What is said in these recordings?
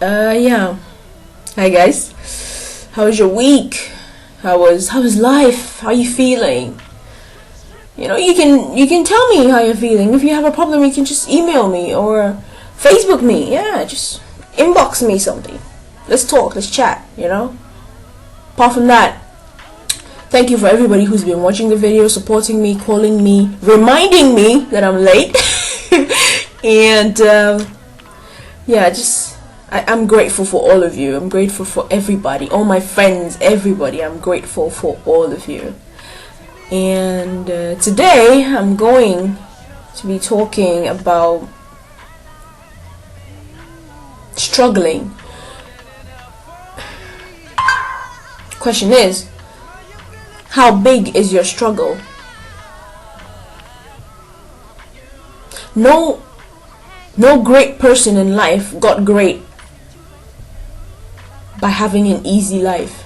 Yeah. Hi guys. How was your week? How was life? How you feeling? You can tell me how you're feeling. If you have a problem, you can just email me or Facebook me. Yeah, just inbox me something. Let's talk. Let's chat. Apart from that, thank you for everybody who's been watching the video, supporting me, calling me, reminding me that I'm late. And yeah, I'm grateful for all of you. I'm grateful for everybody, all my friends, everybody. I'm grateful for all of you. And today I'm going to be talking about struggling. Question is, how big is your struggle? No great person in life got great by having an easy life.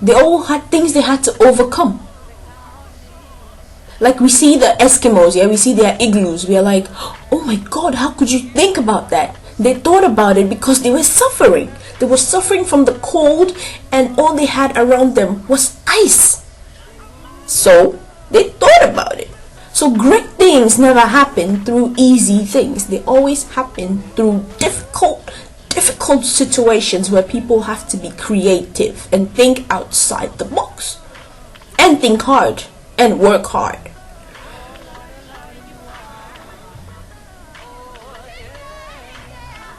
They all had things they had to overcome. Like we see the Eskimos, we see their igloos. We are like, oh my God, how could you think about that? They thought about it because they were suffering. They were suffering from the cold, and all they had around them was ice. So they thought about it. So great things never happen through easy things. They always happen through difficult situations where people have to be creative and think outside the box and think hard and work hard.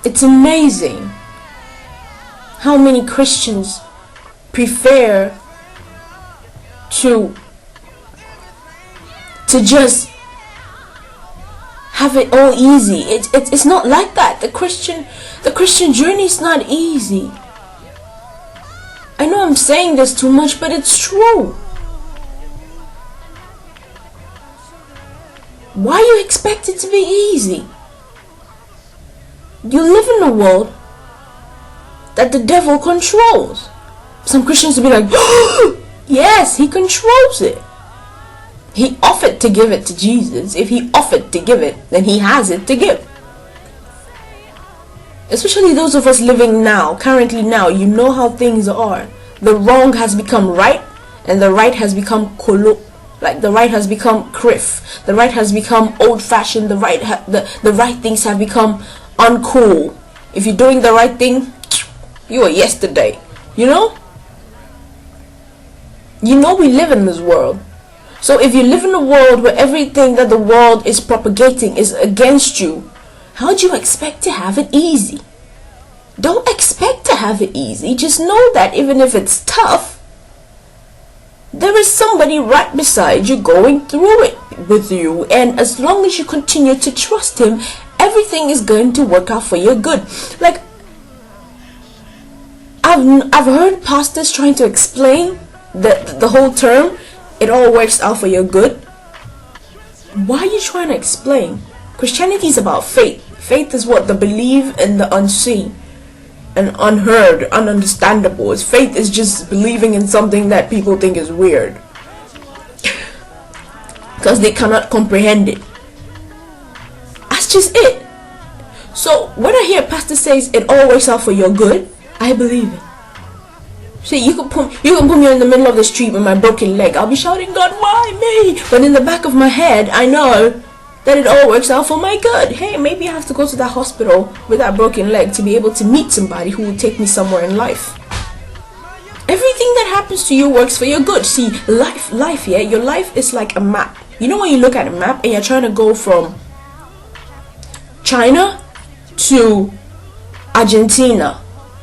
It's amazing how many Christians prefer to just have it all easy. It's not like that. The Christian journey is not easy. I know I'm saying this too much, but it's true. Why you expect it to be easy? You live in a world that the devil controls. Some Christians will be like, yes, he controls it. He offered to give it to Jesus. If he offered to give it, then he has it to give. Especially those of us living now, currently now, you know how things are. The wrong has become right, and the right has become the right has become criff. The right has become old-fashioned. The right things have become uncool. If you're doing the right thing, you are yesterday. You know we live in this world. So if you live in a world where everything that the world is propagating is against you, how do you expect to have it easy? Don't expect to have it easy. Just know that even if it's tough, there is somebody right beside you going through it with you. And as long as you continue to trust him, everything is going to work out for your good. Like, I've heard pastors trying to explain the whole term, it all works out for your good. Why are you trying to explain? Christianity is about faith. Faith is what? The believe in the unseen and unheard, ununderstandable. Faith is just believing in something that people think is weird because they cannot comprehend it. That's just it. So when I hear a pastor says it all works out for your good, I believe it. See, you can put me in the middle of the street with my broken leg. I'll be shouting, God, why me? But in the back of my head, I know that it all works out for my good. Hey, maybe I have to go to that hospital with that broken leg to be able to meet somebody who will take me somewhere in life. Everything that happens to you works for your good. See, life, yeah, your life is like a map. You know when you look at a map and you're trying to go from China to Argentina.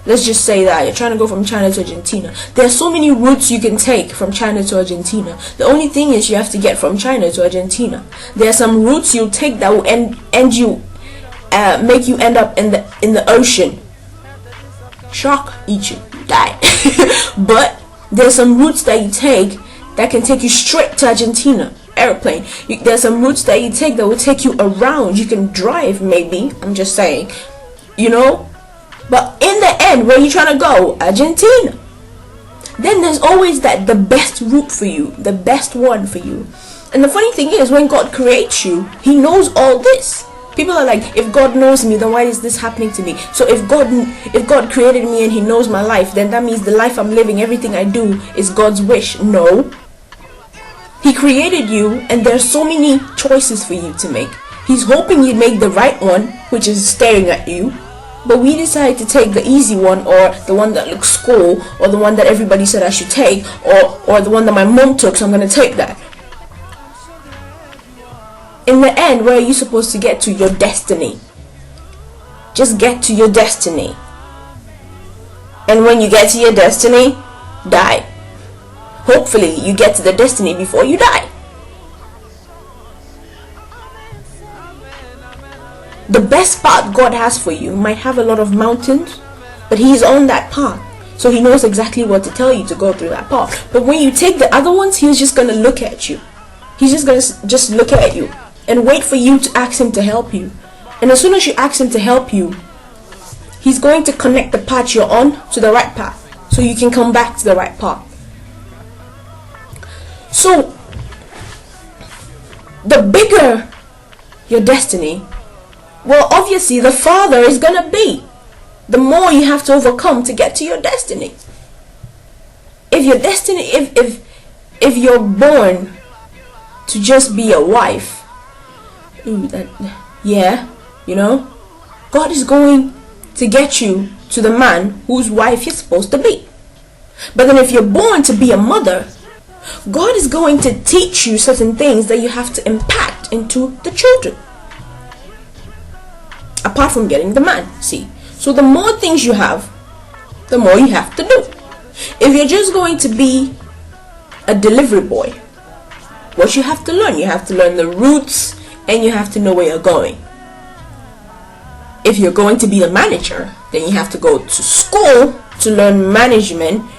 Let's just say that you're trying to go from China to Argentina. There are so many routes you can take from China to Argentina. The only thing is you have to get from China to Argentina. There are some routes you'll take that will make you end up in the ocean. Shark eat you, die. But there's some routes that you take that can take you straight to Argentina. Airplane. There's some routes that you take that will take you around. You can drive, maybe. I'm just saying, But in the end, where you trying to go? Argentina. Then there's always the best route for you, the best one for you. And the funny thing is, when God creates you, he knows all this. People are like, if God knows me, then why is this happening to me? So if God created me and he knows my life, then that means the life I'm living, everything I do is God's wish. No. He created you, and there's so many choices for you to make. He's hoping you make the right one, which is staring at you. But we decide to take the easy one, or the one that looks cool, or the one that everybody said I should take, or the one that my mom took, so I'm going to take that. In the end, where are you supposed to get to? Your destiny. Just get to your destiny. And when you get to your destiny, die. Hopefully, you get to the destiny before you die. The best path God has for you might have a lot of mountains, but He's on that path. So He knows exactly what to tell you to go through that path. But when you take the other ones, He's just going to look at you. He's just going to just look at you and wait for you to ask Him to help you. And as soon as you ask Him to help you, He's going to connect the path you're on to the right path, so you can come back to the right path. So, the bigger your destiny, well, obviously the farther it's gonna be. The more you have to overcome to get to your destiny. If your destiny, if you're born to just be a wife, God is going to get you to the man whose wife you're supposed to be. But then if you're born to be a mother, God is going to teach you certain things that you have to impact into the children. Apart from getting the man, see. So the more things you have, the more you have to do. If you're just going to be a delivery boy, what you have to learn? You have to learn the routes, and you have to know where you're going. If you're going to be a manager, then you have to go to school to learn management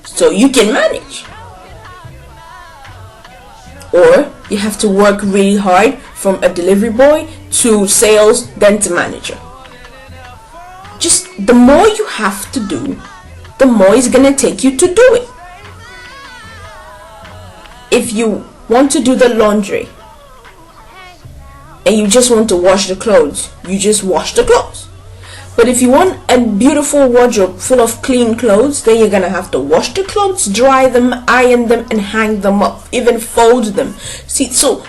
so you can manage. Or you have to work really hard from a delivery boy to sales, then to manager. Just the more you have to do, the more it's going to take you to do it. If you want to do the laundry and you just want to wash the clothes, you just wash the clothes. But if you want a beautiful wardrobe full of clean clothes, then you're gonna have to wash the clothes, dry them, iron them, and hang them up, even fold them. See, so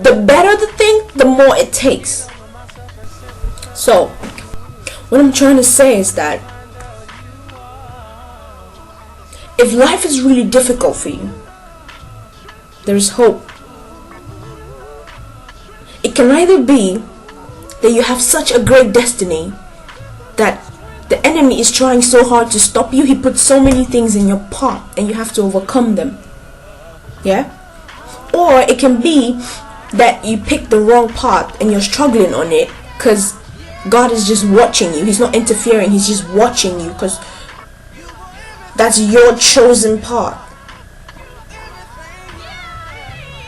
the better the thing, the more it takes. So what I'm trying to say is that if life is really difficult for you, there is hope. It can either be that you have such a great destiny that the enemy is trying so hard to stop you. He puts so many things in your path and you have to overcome them. Yeah? Or it can be that you pick the wrong path and you're struggling on it because God is just watching you. He's not interfering. He's just watching you because that's your chosen path.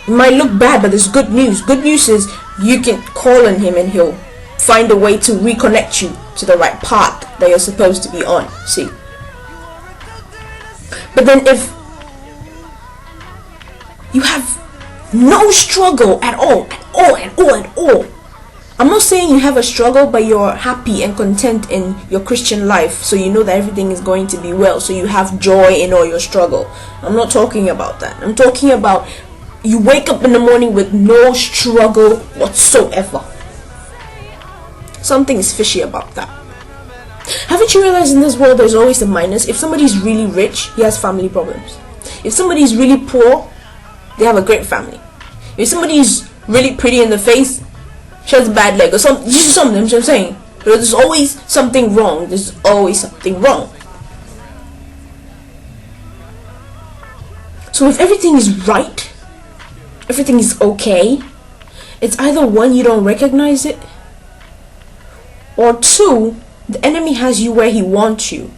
It might look bad, but there's good news. Good news is you can call on Him and He'll find a way to reconnect you to the right path that you're supposed to be on. See? But then if you have no struggle at all, I'm not saying you have a struggle, but you're happy and content in your Christian life, so you know that everything is going to be well, so you have joy in all your struggle. I'm not talking about that. I'm talking about you wake up in the morning with no struggle whatsoever. Something is fishy about that. Haven't you realized in this world there's always a minus? If somebody's really rich, he has family problems. If somebody's really poor, they have a great family. If somebody's really pretty in the face, she has a bad leg or something. This is something I'm saying. There's always something wrong. There's always something wrong. So if everything is right, everything is okay, it's either one, you don't recognize it, or two, the enemy has you where he wants you.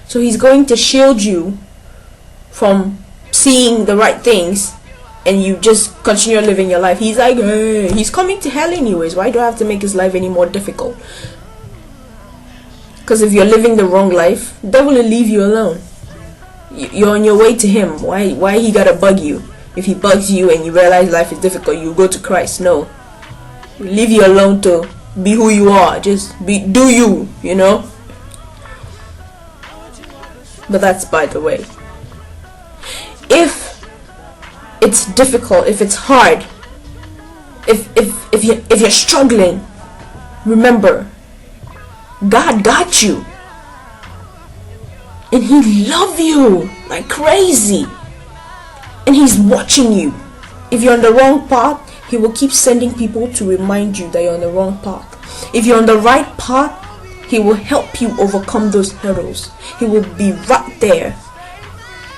So he's going to shield you from seeing the right things and you just continue living your life. He's like, hey, he's coming to hell anyways. Why do I have to make his life any more difficult? Because if you're living the wrong life, the devil will leave you alone. You're on your way to him. Why he gotta bug you? If he bugs you and you realize life is difficult, you go to Christ. No. leave you alone to be who you are. Just do you, you know. But that's by the way. If it's difficult, if it's hard, if you're struggling, remember, God got you, and He loves you like crazy, and He's watching you. If you're on the wrong path, He will keep sending people to remind you that you're on the wrong path. If you're on the right path, He will help you overcome those hurdles. He will be right there.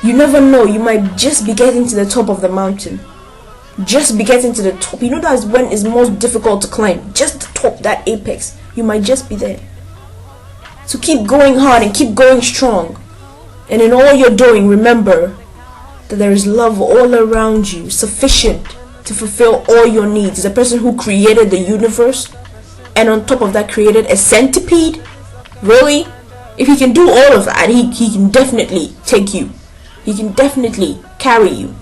You never know, you might just be getting to the top of the mountain. Just be getting to the top. You know that's when it's most difficult to climb. Just the top, that apex. You might just be there. So keep going hard and keep going strong. And in all you're doing, remember that there is love all around you, sufficient to fulfill all your needs. The person who created the universe, and on top of that created a centipede. Really? If He can do all of that, he can definitely take you. He can definitely carry you.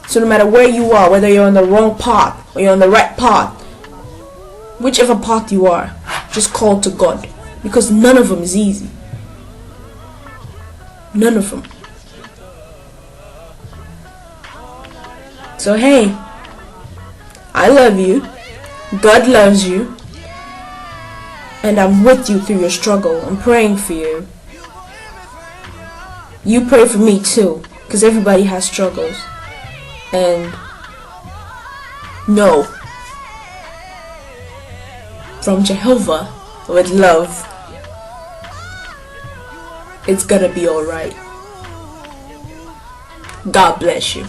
So no matter where you are, whether you're on the wrong path or you're on the right path, whichever path you are, just call to God, because none of them is easy. None of them. So hey, I love you, God loves you, and I'm with you through your struggle. I'm praying for you. You pray for me too, because everybody has struggles. And know, from Jehovah with love, it's gonna be alright. God bless you.